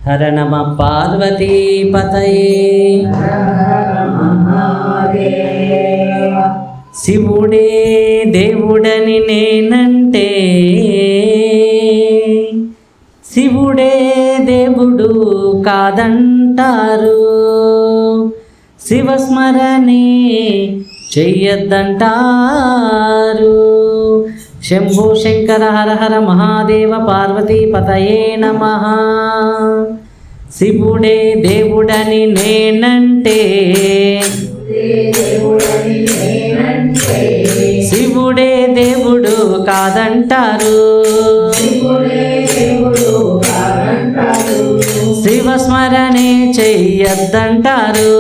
హర నమ పార్వతీ పతయే. శివుడే దేవుడని నేనంటే శివుడే దేవుడు కాదంటారు. శివస్మరణే చెయ్యొద్దంటారు. శంభో శంకర హర హర మహాదేవ పార్వతీ పతయే నమః. శివుడే దేవుడని నేనంటే శివుడే దేవుడు కాదంటారు. శివస్మరణే చెయ్యొద్దంటారు.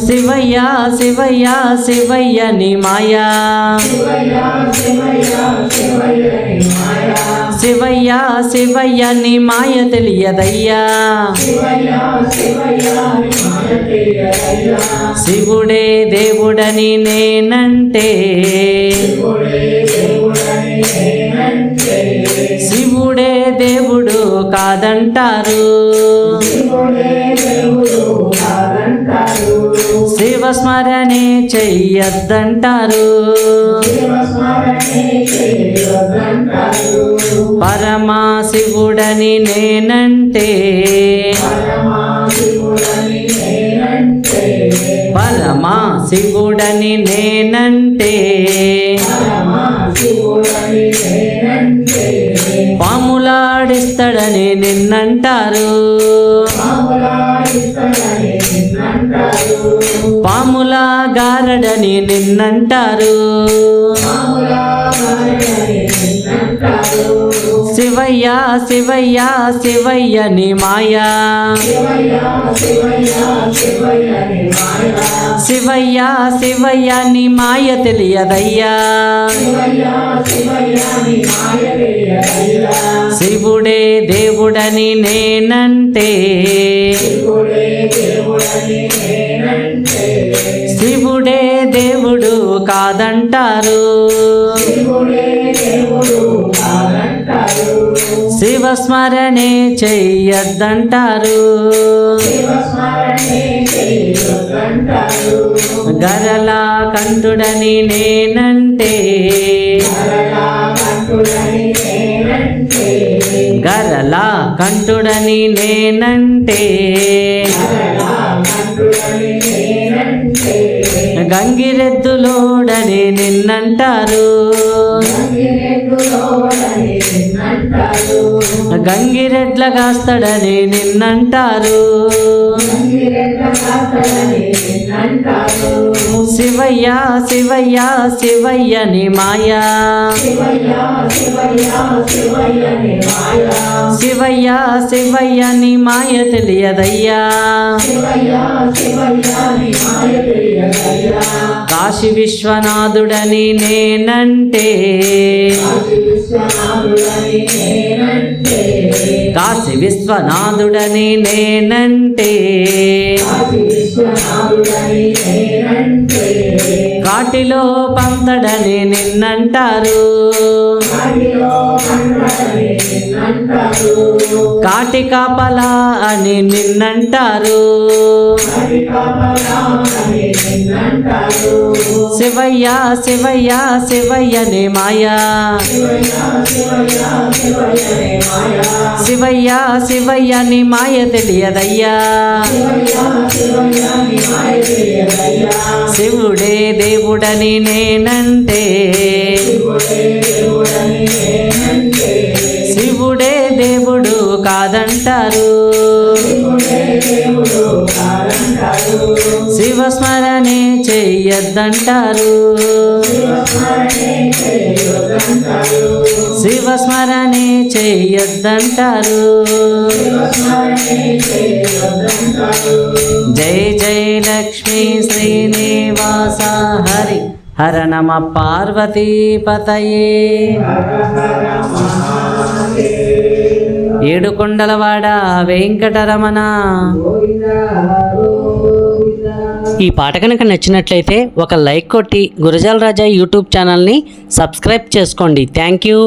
శివయ్య శివయ్య శివయ్య ని మాయా. శివయ్య శివయ్య ని మాయ తెలియదయ్యా. శివుడే దేవుడని నేనంటే శివుడే దేవుడు కాదంటారు. శివస్మరణే చెయ్యొద్దంటారు. పరమా శివుడని నేనంటే పరమా శివుడని నేనంటే పాములాడిస్తాడని నిన్నంటారు. పాములా గారడని నిన్నంటారు. శివయ్య శివయ్య శివయ్య ని మాయా. శివయ్య శివయ్య ని మాయ తెలియదయ్యా. శివుడే దేవుడని నేనంటే శివుడే దేవుడు కాదంటారు. శివస్మరణే చెయ్యొద్దంటారు. గరలా కంఠుడని నేనంటే గరలా కంఠుడని నేనంటే గంగిరెద్దులోడని నిన్నంటారు. గంగిరెడ్ల కాస్తాడని నిన్నంటారు. శివయ్య శివయ్య శివయ్య ని మాయా. శివయ్య శివయ్య ని మాయ తెలియదయ్యా. కాశీ విశ్వనాథుడని నేనంటే కాశీ విశ్వనాథుడని నేనంటే కాటిలో పంతడని నిన్నంటారు. కాటి కాపలా అని నిన్నంటారు. శివయ్య శివయ్య శివయ్య ని మాయా. శివయ్య శివయ్య ని మాయ తెలియదయ్యా. శివుడే దేవుడని నేనంటే శివుడే దేవుడు కాదంటారు. శివస్మరణే చెయ్యొద్దంటారు. శివస్మరణే చెయ్యొద్దంటారు. జై జై లక్ష్మీ శ్రీనివాస హరి హర నమ పార్వతీ పతయే. ఏడుకొండలవాడ వెంకటరమణ. ఈ పాట కనుక నచ్చినట్లయితే ఒక లైక్ కొట్టి గురజాల రాజా యూట్యూబ్ ఛానల్ని సబ్స్క్రైబ్ చేసుకోండి. Thank you.